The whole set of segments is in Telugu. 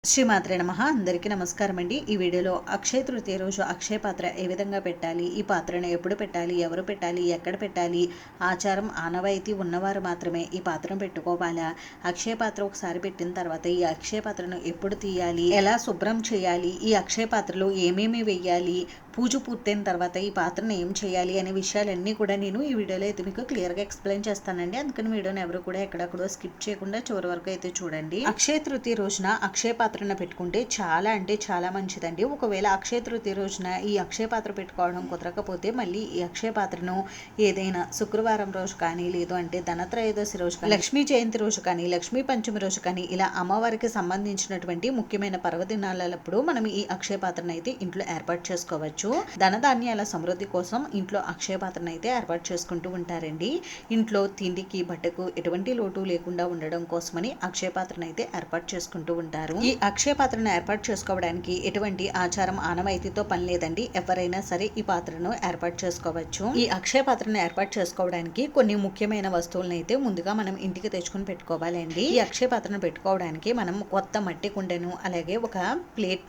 శ్రీమాత్రే నమః. అందరికీ నమస్కారం అండి. ఈ వీడియోలో అక్షయ తృతీయ రోజు అక్షయ పాత్ర ఏ విధంగా పెట్టాలి, ఈ పాత్రను ఎప్పుడు పెట్టాలి, ఎవరు పెట్టాలి, ఎక్కడ పెట్టాలి, ఆచారం ఆనవాయితీ ఉన్నవారు మాత్రమే ఈ పాత్రను పెట్టుకోవాలా, అక్షయ పాత్ర ఒకసారి పెట్టిన తర్వాత ఈ అక్షయ పాత్రను ఎప్పుడు తీయాలి, ఎలా శుభ్రం చేయాలి, ఈ అక్షయ పాత్రలో ఏమేమి వెయ్యాలి, పూజ పూర్తయిన తర్వాత ఈ పాత్రను ఏం చేయాలి అనే విషయాలన్నీ కూడా నేను ఈ వీడియోలో అయితే మీకు క్లియర్గా ఎక్స్ప్లెయిన్ చేస్తానండి. అందుకని వీడియోని ఎవరు కూడా ఎక్కడెక్కడో స్కిప్ చేయకుండా చివరి వరకు అయితే చూడండి. అక్షయ తృతీయ రోజున అక్షయ పాత్రను పెట్టుకుంటే చాలా అంటే చాలా మంచిదండి. ఒకవేళ అక్షయ తృతీయ రోజున ఈ అక్షయ పాత్ర పెట్టుకోవడం కుదరకపోతే మళ్ళీ ఈ అక్షయ పాత్రను ఏదైనా శుక్రవారం రోజు కానీ, లేదు అంటే ధనత్రయోదశి రోజు కానీ, లక్ష్మీ జయంతి రోజు కానీ, లక్ష్మీ పంచమి రోజు కానీ, ఇలా అమ్మవారికి సంబంధించినటువంటి ముఖ్యమైన పర్వదినాలప్పుడు మనం ఈ అక్షయ పాత్రను అయితే ఇంట్లో ఏర్పాటు చేసుకోవచ్చు. ధనధాన్యాల సమృద్ధి కోసం ఇంట్లో అక్షయ పాత్రను అయితే ఏర్పాటు చేసుకుంటూ ఉంటారండి. ఇంట్లో తిండికి బట్టకు ఎటువంటి లోటు లేకుండా ఉండడం కోసమని అక్షయ పాత్రను అయితే ఏర్పాటు చేసుకుంటూ ఉంటారు. ఈ అక్షయ పాత్రను ఏర్పాటు చేసుకోవడానికి ఎటువంటి ఆచారం ఆనవాయితీతో పని లేదండి. ఎవరైనా సరే ఈ పాత్రను ఏర్పాటు చేసుకోవచ్చు. ఈ అక్షయ పాత్రను ఏర్పాటు చేసుకోవడానికి కొన్ని ముఖ్యమైన వస్తువులను అయితే ముందుగా మనం ఇంటికి తెచ్చుకుని పెట్టుకోవాలండి. ఈ అక్షయ పాత్రను పెట్టుకోవడానికి మనం కొత్త మట్టి కుండను, అలాగే ఒక ప్లేట్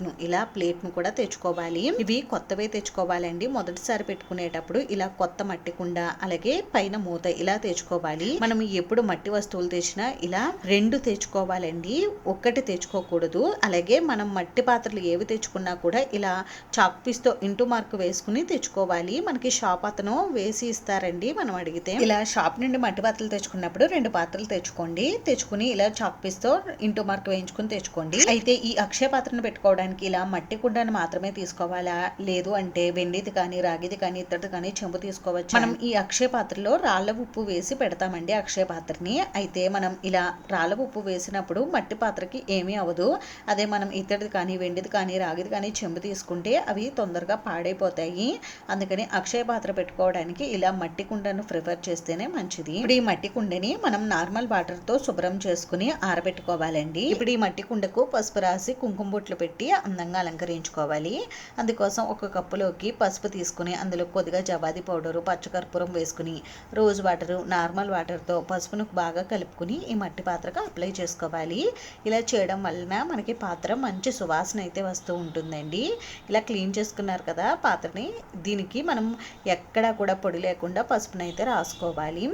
ను కూడా తెచ్చుకోవాలి. ఇవి కొత్తవే తెచ్చుకోవాలండి. మొదటిసారి పెట్టుకునేటప్పుడు ఇలా కొత్త మట్టి కుండ, అలాగే పైన మూత ఇలా తెచ్చుకోవాలి. మనం ఎప్పుడు మట్టి వస్తువులు తెచ్చినా ఇలా 2 తెచ్చుకోవాలండి, ఒక్కటి తెచ్చుకోకూడదు. అలాగే మనం మట్టి పాత్రలు ఏవి తెచ్చుకున్నా కూడా ఇలా చాక్ పీస్ తో ఇంటూ మార్క్ వేసుకుని తెచ్చుకోవాలి. మనకి షాప్ అతను వేసి ఇస్తారండి మనం అడిగితే. ఇలా షాప్ నుండి మట్టి పాత్రలు తెచ్చుకున్నప్పుడు 2 పాత్రలు తెచ్చుకుని ఇలా చాక్ పీస్ తో ఇంటూ మార్క్ వేయించుకుని తెచ్చుకోండి. అయితే ఈ అక్షయ పాత్రను పెట్టుకోవడానికి ఇలా మట్టి కుండను మాత్రమే తీసుకోవాలా, లేదు అంటే వెండిది కానీ, రాగిది కానీ, ఇత్తడిది కానీ చెంబు తీసుకోవచ్చు. మనం ఈ అక్షయ పాత్రలో రాళ్ల ఉప్పు వేసి పెడతామండి అక్షయ పాత్రని. అయితే మనం ఇలా రాళ్ల ఉప్పు వేసినప్పుడు మట్టి పాత్రకి ఏమీ అవ్వదు. అదే మనం ఇత్తడిది కానీ, వెండిది కానీ, రాగిది కానీ చెంబు తీసుకుంటే అవి తొందరగా పాడైపోతాయి. అందుకని అక్షయ పాత్ర పెట్టుకోవడానికి ఇలా మట్టి కుండను ప్రిఫర్ చేస్తేనే మంచిది. ఇప్పుడు ఈ మట్టి కుండని మనం నార్మల్ వాటర్ తో శుభ్రం చేసుకుని ఆరబెట్టుకోవాలండి. ఇప్పుడు ఈ మట్టి కుండకు పసుపు రాసి కుంకుమ బొట్లు పెట్టి అందంగా అలంకరించుకోవాలి. అందుకోసం ఒక కప్పులోకి పసుపు తీసుకుని అందులో కొద్దిగా జవాది పౌడరు, పచ్చకర్పూరం వేసుకుని రోజ్ వాటరు, నార్మల్ వాటర్తో పసుపును బాగా కలుపుకుని ఈ మట్టి పాత్రకు అప్లై చేసుకోవాలి. ఇలా చేయడం వలన మనకి పాత్ర మంచి సువాసన అయితే వస్తూ ఉంటుందండి. ఇలా క్లీన్ చేసుకున్నారు కదా పాత్రని, దీనికి మనం ఎక్కడా కూడా పొడి లేకుండా పసుపునైతే రాసుకోవాలి.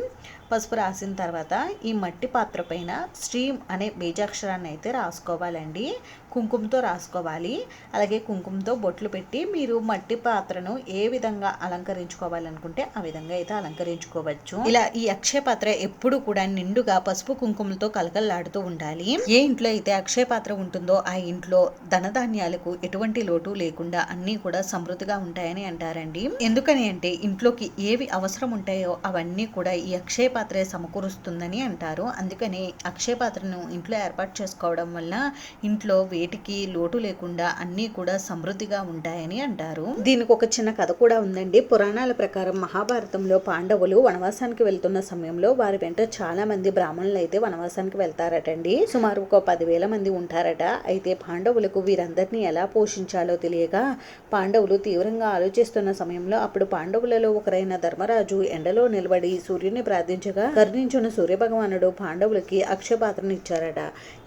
పసుపు రాసిన తర్వాత ఈ మట్టి పాత్ర పైన స్ట్రీమ్ అనే బీజాక్షరాన్ని అయితే రాసుకోవాలండి. కుంకుమతో రాసుకోవాలి. అలాగే కుంకుమతో బొట్లు పెట్టి మీరు మట్టి పాత్రను ఏ విధంగా అలంకరించుకోవాలనుకుంటే ఆ విధంగా అయితే అలంకరించుకోవచ్చు. ఇలా ఈ అక్షయ పాత్ర ఎప్పుడు కూడా నిండుగా పసుపు కుంకుమలతో కలకల్లాడుతూ ఉండాలి. ఏ ఇంట్లో అయితే అక్షయ పాత్ర ఉంటుందో ఆ ఇంట్లో ధనధాన్యాలకు ఎటువంటి లోటు లేకుండా అన్నీ కూడా సమృద్ధిగా ఉంటాయని అంటారండి. ఎందుకని అంటే ఇంట్లోకి ఏవి అవసరం ఉంటాయో అవన్నీ కూడా ఈ అక్షయ పాత్రే సమకూరుస్తుందని అంటారు. అందుకని అక్షయ పాత్రను ఇంట్లో ఏర్పాటు చేసుకోవడం వల్ల ఇంట్లో వేటికి లోటు లేకుండా అన్నీ కూడా సమృద్ధిగా ఉంటాయని అంటారు. దీనికి ఒక చిన్న కథ కూడా ఉందండి. పురాణాల ప్రకారం మహాభారతంలో పాండవులు వనవాసానికి వెళ్తున్న సమయంలో వారి వెంట చాలా మంది బ్రాహ్మణులు అయితే వనవాసానికి వెళ్తారటండి. సుమారు ఒక 10,000 మంది ఉంటారట. అయితే పాండవులకు వీరందరినీ ఎలా పోషించాలో తెలియక పాండవులు తీవ్రంగా ఆలోచిస్తున్న సమయంలో అప్పుడు పాండవులలో ఒకరైన ధర్మరాజు ఎండలో నిలబడి సూర్యుని ప్రార్థించగా కరుణించిన సూర్యభగవానుడు పాండవులకి అక్షయ పాత్రను ఇచ్చారట.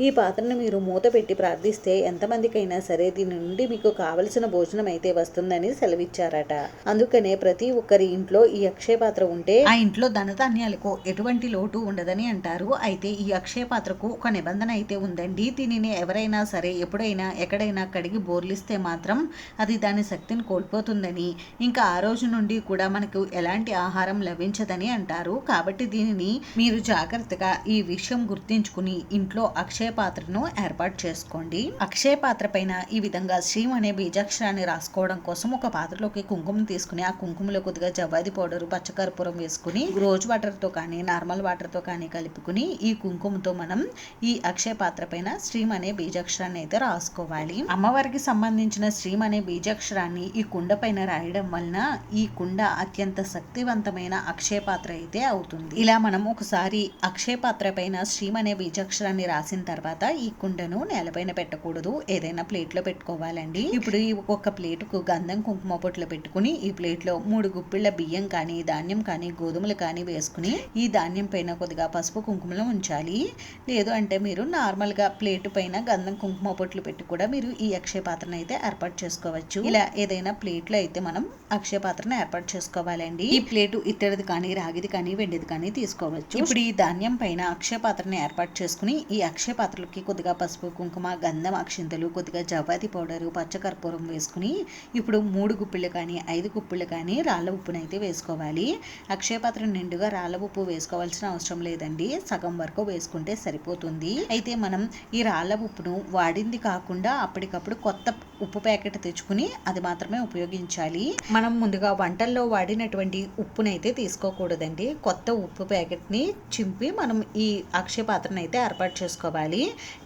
ఈ పాత్రను మీరు మూత పెట్టి ప్రార్థిస్తే ఎంతమందికైనా సరే దీని నుండి మీకు కావలసిన భోజనం అయితే వస్తుందని సెలవిచ్చారట. అందుకనే ప్రతి ఒక్కరి ఇంట్లో ఈ అక్షయ పాత్ర ఉంటే ఆ ఇంట్లో ధనధాన్యాలకు ఎటువంటి లోటు ఉండదని అంటారు. అయితే ఈ అక్షయ పాత్రకు ఒక నిబంధన అయితే ఉందండి. దీనిని ఎవరైనా సరే ఎప్పుడైనా ఎక్కడైనా కడిగి బోర్లిస్తే మాత్రం అది దాని శక్తిని కోల్పోతుందని, ఇంకా ఆ రోజు నుండి కూడా మనకు ఎలాంటి ఆహారం లభించదని అంటారు. కాబట్టి దీనిని మీరు జాగ్రత్తగా ఈ విషయం గుర్తించుకుని ఇంట్లో అక్షయ పాత్రను ఏర్పాటు చేసుకోండి. అక్షయ పాత్ర పైన ఈ విధంగా శ్రీం అనే బీజాక్షరాన్ని రాసుకోవడం కోసం ఒక పాత్రలోకి కుంకుమ తీసుకుని ఆ కుంకుమలో కొద్దిగా జవాది పౌడరు, పచ్చకర్పూరం వేసుకుని రోజ్ వాటర్ తో కానీ, నార్మల్ వాటర్ తో కానీ కలుపుకుని ఈ కుంకుమతో మనం ఈ అక్షయ పాత్ర పైన శ్రీం అనే బీజాక్షరాన్ని అయితే రాసుకోవాలి. అమ్మవారికి సంబంధించిన శ్రీం అనే బీజాక్షరాన్ని ఈ కుండ పైన రాయడం వలన ఈ కుండ అత్యంత శక్తివంతమైన అక్షయ పాత్ర అయితే అవుతుంది. ఇలా మనం ఒకసారి అక్షయ పాత్ర పైన శ్రీం అనే బీజాక్షరాన్ని రాసిన తర్వాత ఈ కుండను నేలపైన పెట్టకూడదు, ఏదైనా ప్లేట్లో పెట్టుకోవాలండి. ఇప్పుడు ఈ ఒక్క ప్లేటుకు గంధం కుంకుమ పొట్లు పెట్టుకుని ఈ ప్లేట్లో 3 గుప్పిళ్ళ బియ్యం కానీ ధాన్యం కానీ గోధుమలు కానీ వేసుకుని ఈ ధాన్యం పైన కొద్దిగా పసుపు కుంకుమలు ఉంచాలి. లేదు అంటే మీరు నార్మల్గా ప్లేటు పైన గంధం కుంకుమ పొట్లు పెట్టి కూడా మీరు ఈ అక్షయ పాత్రను అయితే ఏర్పాటు చేసుకోవచ్చు. ఇలా ఏదైనా ప్లేట్లో అయితే మనం అక్షయ పాత్రను ఏర్పాటు చేసుకోవాలండి. ఈ ప్లేటు ఇత్తడిది కానీ రాగిది కానీ వెండిది కానీ తీసుకోవచ్చు. ఇప్పుడు ఈ ధాన్యం పైన అక్షయ పాత్రను ఏర్పాటు చేసుకుని ఈ అక్షయ పాత్రలకి కొద్దిగా పసుపు కుంకుమ గంధం అక్షింతలు కొద్దిగా జవాది పౌడరు పచ్చకర్పూరం వేసుకుని ఇప్పుడు 3 గుప్పిళ్ళు కానీ 5 గుప్పిళ్ళు కానీ రాళ్ళ ఉప్పునైతే వేసుకోవాలి. అక్షయ పాత్ర నిండుగా రాళ్ళ ఉప్పు వేసుకోవాల్సిన అవసరం లేదండి, సగం వరకు వేసుకుంటే సరిపోతుంది. అయితే మనం ఈ రాళ్ళ ఉప్పును వాడింది కాకుండా అప్పటికప్పుడు కొత్త ఉప్పు ప్యాకెట్ తెచ్చుకుని అది మాత్రమే ఉపయోగించాలి. మనం ముందుగా వంటల్లో వాడినటువంటి ఉప్పునైతే తీసుకోకూడదండి. కొత్త ఉప్పు ప్యాకెట్ని చింపి మనం ఈ అక్షయ పాత్రను అయితే ఏర్పాటు చేసుకోవాలి.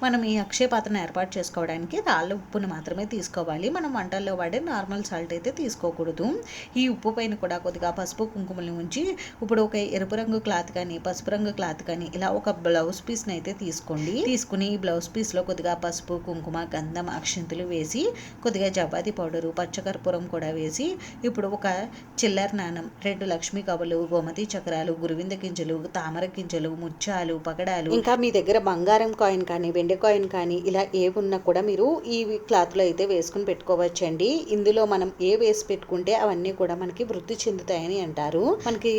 మనం ఈ అక్షయ పాత్రను ఏర్పాటు చేసుకోవడానికి రాళ్ళ ఉప్పును మాత్రమే తీసుకోవాలి. మనం వంటల్లో వాడే నార్మల్ సాల్ట్ అయితే తీసుకోకూడదు. ఈ ఉప్పు పైన కూడా కొద్దిగా పసుపు కుంకుమలు ఉంచి ఇప్పుడు ఒక ఎరుపు రంగు క్లాత్ కానీ పసుపు రంగు క్లాత్ కానీ ఇలా ఒక బ్లౌజ్ పీస్ని అయితే తీసుకోండి. తీసుకుని ఈ బ్లౌజ్ పీస్లో కొద్దిగా పసుపు కుంకుమ గంధం అక్షింతలు వేసి కొద్దిగా జవాది పౌడరు పచ్చకర్పూరం కూడా వేసి ఇప్పుడు ఒక చిల్లర నాణం 2 లక్ష్మీ కవ్వలు గోమతి చక్రాలు గురువింద గింజలు తామర గింజలు ముత్యాలు పగడాలు ఇంకా మీ దగ్గర బంగారం కాయిన్ కానీ వెండి కాయిన్ కానీ ఇలా ఏ ఉన్నా కూడా మీరు ఈ క్లాత్లో అయితే వేసుకుని పెట్టుకోవచ్చండి. ఇందులో మనం ఏ వేసి పెట్టుకుంటే అవన్నీ కూడా మనకి వృద్ధి చెందుతాయని అంటారు. మనకి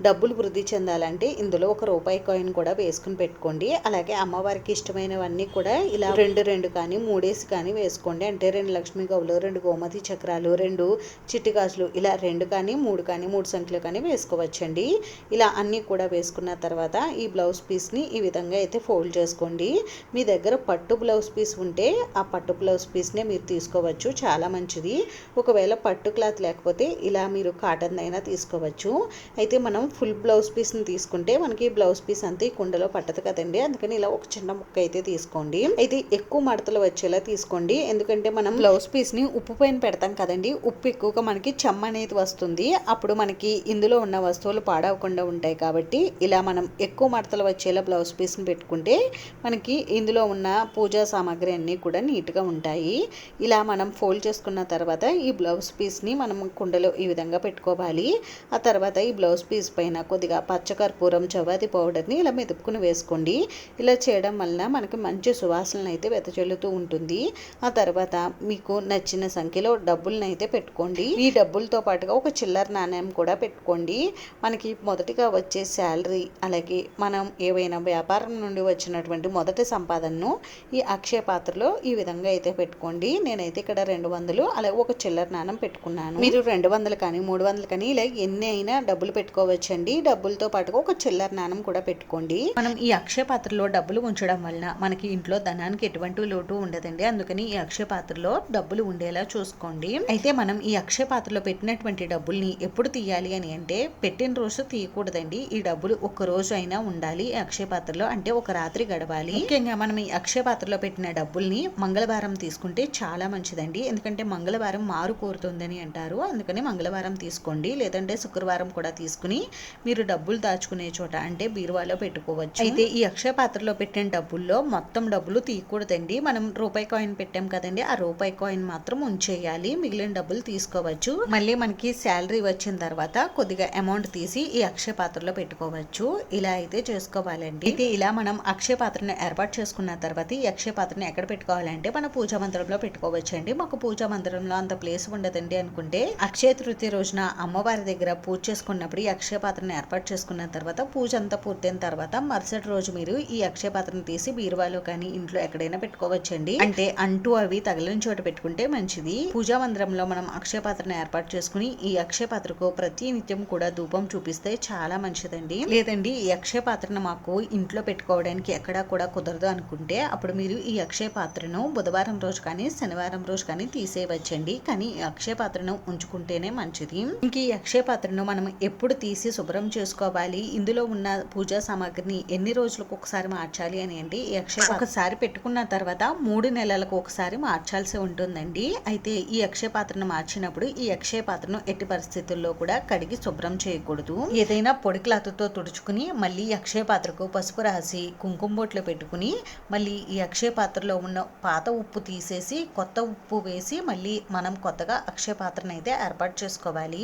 డబ్బులు వృద్ధి చెందాలంటే ఇందులో ఒక రూపాయి కాయిన్ కూడా వేసుకుని పెట్టుకోండి. అలాగే అమ్మవారికి ఇష్టమైనవన్నీ కూడా ఇలా 2 కానీ 3 కానీ వేసుకోండి. అంటే 2 లక్ష్మీ గవ్వలు 2 గోమతి చక్రాలు 2 చిట్టి గాజులు ఇలా 2 కానీ 3 సంఖ్యలు కానీ వేసుకోవచ్చండి. ఇలా అన్నీ కూడా వేసుకున్న తర్వాత ఈ బ్లౌజ్ పీస్ని ఈ విధంగా అయితే ఫోల్డ్ చేసుకోండి. మీ దగ్గర పట్టు బ్లౌజ్ పీస్ ఉంటే ఆ పట్టు బ్లౌజ్ పీస్నే మీరు తీసుకోవచ్చు, చాలా మంచిది. ఒకవేళ పట్టు క్లాత్ లేకపోతే ఇలా మీరు కాటన్ అయినా తీసుకోవచ్చు. అయితే మనం ఫుల్ బ్లౌజ్ పీస్ని తీసుకుంటే మనకి బ్లౌజ్ పీస్ అంతా ఈ కుండలో పట్టదు కదండి, అందుకని ఇలా ఒక చిన్న ముక్క అయితే తీసుకోండి. అయితే ఎక్కువ మడతలు వచ్చేలా తీసుకోండి, ఎందుకంటే మనం బ్లౌజ్ పీస్ని ఉప్పు పైన పెడతాం కదండి, ఉప్పు ఎక్కువగా మనకి చెమ్మ అనేది వస్తుంది. అప్పుడు మనకి ఇందులో ఉన్న వస్తువులు పాడవకుండా ఉంటాయి. కాబట్టి ఇలా మనం ఎక్కువ మడతలు వచ్చేలా బ్లౌజ్ పీస్ని పెట్టుకుంటే మనకి ఇందులో ఉన్న పూజా సామాగ్రి అన్నీ కూడా నీట్గా ఉంటాయి. ఇలా మనం ఫోల్డ్ చేసుకున్న తర్వాత ఈ బ్లౌజ్ పీస్ని మనం కుండలో ఈ విధంగా పెట్టుకోవాలి. ఆ తర్వాత ఈ బ్లౌజ్ పీస్ పైన కొద్దిగా పచ్చకర్పూరం జవాది పౌడర్ని ఇలా మెదుపుకుని వేసుకోండి. ఇలా చేయడం వలన మనకి మంచి సువాసనలు అయితే వెదజల్లుతూ ఉంటుంది. ఆ తర్వాత మీకు నచ్చిన సంఖ్యలో డబ్బులను అయితే పెట్టుకోండి. ఈ డబ్బులతో పాటుగా ఒక చిల్లర నాణ్యం కూడా పెట్టుకోండి. మనకి మొదటిగా వచ్చే శాలరీ అలాగే మనం ఏవైనా వ్యాపారం నుండి వచ్చినటువంటి మొదటి సంపాదనను ఈ అక్షయ పాత్రలో ఈ విధంగా అయితే పెట్టుకోండి. నేనైతే ఇక్కడ 200 అలాగే ఒక చిల్లర నాణ్యం పెట్టుకున్నాను. మీరు 200 కానీ 300 కానీ ఇలా ఎన్ని అయినా డబ్బులు పెట్టుకోవచ్చండి. డబ్బులతో పాటుగా ఒక చిల్లర నాణ్యం కూడా పెట్టుకోండి. మనం ఈ అక్షయ పాత్రలో డబ్బులు ఉంచడం వలన మనకి ఇంట్లో ధనానికి ఎటువంటి లోటు ఉండదండి. అందుకని ఈ అక్షయ పాత్రలో డబ్బులు ఉండేలా చూసుకోండి. అయితే మనం ఈ అక్షయ పాత్రలో పెట్టినటువంటి డబ్బుల్ని ఎప్పుడు తీయాలి అని అంటే పెట్టిన రోజు తీయకూడదండి. ఈ డబ్బులు ఒక రోజు అయినా ఉండాలి ఈ అక్షయ పాత్రలో, అంటే ఒక రాత్రి గడవాలి. ముఖ్యంగా మనం ఈ అక్షయ పాత్రలో పెట్టిన డబ్బుల్ని మంగళవారం తీసుకుంటే చాలా మంచిదండి, ఎందుకంటే మంగళవారం మారు కోరుతుందని అంటారు. అందుకని మంగళవారం తీసుకోండి, లేదంటే శుక్రవారం కూడా తీసుకుని మీరు డబ్బులు దాచుకునే చోట అంటే బీరువాలో పెట్టుకోవచ్చు. అయితే ఈ అక్షయ పాత్రలో పెట్టిన డబ్బుల్లో మొత్తం డబ్బులు తీయకూడదండి. మనం రూపాయి కాయిన్ పెట్టాం కదండి, ఆ రూపాయి కాయిన్ మాత్రం ఉంచేయాలి, మిగిలిన డబ్బులు తీసుకోవచ్చు. మళ్ళీ మనకి శాలరీ వచ్చిన తర్వాత కొద్దిగా అమౌంట్ తీసి ఈ అక్షయ పాత్రలో పెట్టుకోవచ్చు. ఇలా అయితే చేసుకోవాలండి. అయితే ఇలా మనం అక్షయ పాత్రను ఏర్పాటు చేసుకున్న తర్వాత ఈ అక్షయ పాత్రను ఎక్కడ పెట్టుకోవాలంటే మన పూజా మందిరంలో పెట్టుకోవచ్చు అండి. మాకు పూజా మందిరంలో అంత ప్లేస్ ఉండదండి అనుకుంటే అక్షయ తృతీయ రోజున అమ్మవారి దగ్గర పూజ చేసుకున్నప్పుడు ఈ అక్షయ పాత్రను ఏర్పాటు చేసుకున్న తర్వాత పూజ అంతా పూర్తయిన తర్వాత మరుసటి రోజు మీరు ఈ అక్షయ పాత్రను తీసి బీరువాలో కానీ ఇంట్లో ఎక్కడైనా పెట్టుకోవచ్చండి. అంటే అంటూ అవి తగిలిన చోట పెట్టుకుంటే మంచిది. పూజా మందిరంలో మనం అక్షయ పాత్రను ఏర్పాటు చేసుకుని ఈ అక్షయ పాత్రకు ప్రతి నిత్యం కూడా ధూపం చూపిస్తే చాలా మంచిదండి. లేదండి ఈ అక్షయ పాత్రను మాకు ఇంట్లో పెట్టుకోవడానికి ఎక్కడా కూడా కుదరదు అనుకుంటే అప్పుడు మీరు ఈ అక్షయ పాత్రను బుధవారం రోజు కానీ శనివారం రోజు కానీ తీసేయవచ్చండి. కానీ ఈ అక్షయ పాత్రను ఉంచుకుంటేనే మంచిది. ఇంక ఈ అక్షయ పాత్రను మనం ఎప్పుడు తీసి శుభ్రం చేసుకోవాలి, ఇందులో ఉన్న పూజా సామాగ్రిని ఎన్ని రోజులకు ఒకసారి మార్చాలి అని అంటే ఈ అక్షయ ఒకసారి పెట్టుకున్న తర్వాత 3 నెలలకు ఒకసారి మార్చాల్సి ఉంటుందండి. అయితే ఈ అక్షయ పాత్రను మార్చినప్పుడు ఈ అక్షయ పాత్రను ఎట్టి పరిస్థితుల్లో కూడా కడిగి శుభ్రం చేయకూడదు. ఏదైనా పొడి క్లాత్ క్లాత్తో తుడుచుకుని మళ్ళీ అక్షయ పాత్రకు పసుపు రాసి కుంకుమ బొట్లు పెట్టుకుని మళ్ళీ ఈ అక్షయ పాత్రలో ఉన్న పాత ఉప్పు తీసేసి కొత్త ఉప్పు వేసి మళ్ళీ మనం కొత్తగా అక్షయ పాత్రను అయితే ఏర్పాటు చేసుకోవాలి.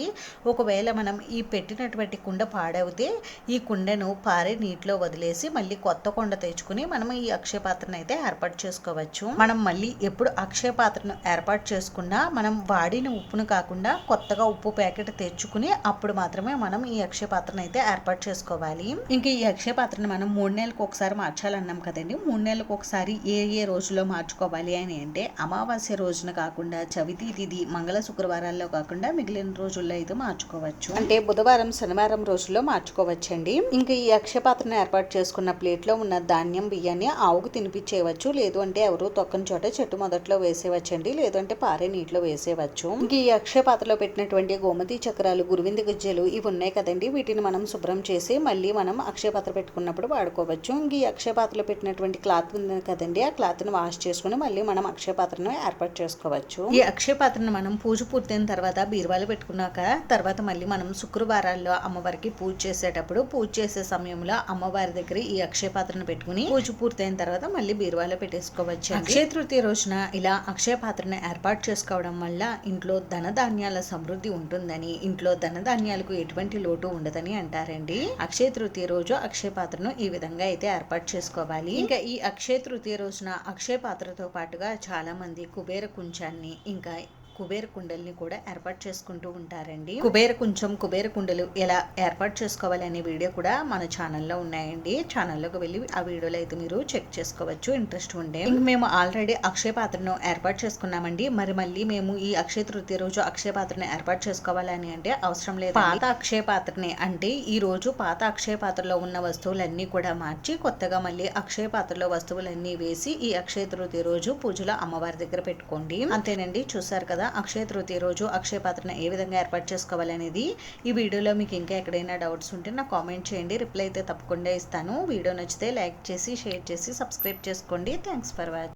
ఒకవేళ మనం ఈ పెట్టినటువంటి కుండ పాడవుతే ఈ కుండను పారే నీటిలో వదిలేసి మళ్ళీ కొత్త కుండ తెచ్చుకుని మనం ఈ అక్షయ పాత్రను అయితే ఏర్పాటు చేసుకోవచ్చు. మనం మళ్ళీ ఎప్పుడు అక్షయ పాత్రను ఏర్పాటు చేసుకున్నా మనం వాడిన ఉప్పును కాకుండా కొత్తగా ఉప్పు ప్యాకెట్ తెచ్చుకుని అప్పుడు మాత్రమే మనం ఈ అక్షయ పాత్రను అయితే ఏర్పాటు చేసుకోవాలి. ఇంకా ఈ అక్షయ పాత్రను మనం 3 నెలలకు ఒకసారి మార్చాలన్నాం కదండి. 3 నెలలకు ఒకసారి ఏ రోజులో మార్చుకోవాలి అని అంటే అమావాస్య రోజున కాకుండా చవితి తిథి మంగళ శుక్రవారాల్లో కాకుండా మిగిలిన రోజుల్లో అయితే మార్చుకోవచ్చు. అంటే బుధవారం శనివారం రోజుల్లో మార్చుకోవచ్చండి. ఇంకా ఈ అక్షయ పాత్రను ఏర్పాటు చేసుకున్న ప్లేట్లో ఉన్న ధాన్యం బియ్యాన్ని ఆవుకు తినిపించేయవచ్చు. లేదు అంటే ఎవరు తొక్కని చోట చెట్టు మొదట్లో వేసేవచ్చండి. లేదంటే పారే నీటిలో వేసేవచ్చు. ఇంక ఈ అక్షయ పాత్రలో పెట్టినటువంటి గోమతి చక్రాలు గురువింద గిజ్జలు ఇవి ఉన్నాయి కదండి. వీటిని మనం శుభ్రం చేసి మళ్ళీ మనం అక్షయ పాత్ర పెట్టుకున్నప్పుడు వాడుకోవచ్చు. ఇంక ఈ అక్షయ పాత్రలో పెట్టినటువంటి క్లాత్ ఉంది కదండి. ఆ క్లాత్ ని వాష్ చేసుకుని మళ్ళీ మనం అక్షయ పాత్రను ఏర్పాటు చేసుకోవచ్చు. ఈ అక్షయ పాత్రను మనం పూజ పూర్తయిన తర్వాత బీరువాలో పెట్టుకున్నాక తర్వాత మళ్ళీ మనం శుక్రవారాల్లో అమ్మవారికి పూజ చేసేటప్పుడు పూజ చేసే సమయంలో అమ్మవారి దగ్గర ఈ అక్షయ పాత్రను పెట్టుకుని పూజ పూర్తయిన తర్వాత మళ్ళీ బీరువాలో పెట్టేసుకోవచ్చు. అక్షయ తృతీయ రోజున ఇలా అక్షయ పాత్రను ఏర్పాటు చేసుకోవడం వల్ల ఇంట్లో ధనధాన్యాల సమృద్ధి ఉంటుందని, ఇంట్లో ధనధాన్యాలకు ఎటువంటి లోటు ఉండదని అంటారండి. అక్షయ తృతీయ రోజు అక్షయ పాత్రను ఈ విధంగా అయితే ఏర్పాటు చేసుకోవాలి. ఇంకా ఈ అక్షయ తృతీయ రోజున అక్షయ పాత్రతో పాటుగా చాలా మంది కుబేర కుంచాన్ని ఇంకా కుబేర కుండల్ని కూడా ఏర్పాటు చేసుకుంటూ ఉంటారండి. కుబేర కుండలు ఎలా ఏర్పాటు చేసుకోవాలి అనే వీడియో కూడా మన ఛానల్లో ఉన్నాయండి. ఛానల్లోకి వెళ్ళి ఆ వీడియోలో అయితే మీరు చెక్ చేసుకోవచ్చు ఇంట్రెస్ట్ ఉండే. ఇంక మేము ఆల్రెడీ అక్షయ పాత్రను ఏర్పాటు చేసుకున్నామండి. మళ్ళీ మేము ఈ అక్షయ తృతీయ రోజు అక్షయ పాత్రను ఏర్పాటు చేసుకోవాలని అంటే అవసరం లేదు. పాత అక్షయ పాత్రని అంటే ఈ రోజు పాత అక్షయ పాత్రలో ఉన్న వస్తువులన్నీ కూడా మార్చి కొత్తగా మళ్ళీ అక్షయ పాత్రలో వస్తువులన్నీ వేసి ఈ అక్షయ తృతీయ రోజు పూజలో అమ్మవారి దగ్గర పెట్టుకోండి. అంతేనండి. చూసారు కదా అక్షయ తృతీయ రోజు అక్షయ పాత్రను ఏ విధంగా ఏర్పాటు చేసుకోవాలి అనేది. ఈ వీడియోలో మీకు ఇంకా ఎక్కడైనా డౌట్స్ ఉంటే నాకు కామెంట్ చేయండి. రిప్లై అయితే తప్పకుండా ఇస్తాను. వీడియో నచ్చితే లైక్ చేసి షేర్ చేసి సబ్స్క్రైబ్ చేసుకోండి. Thanks for watching.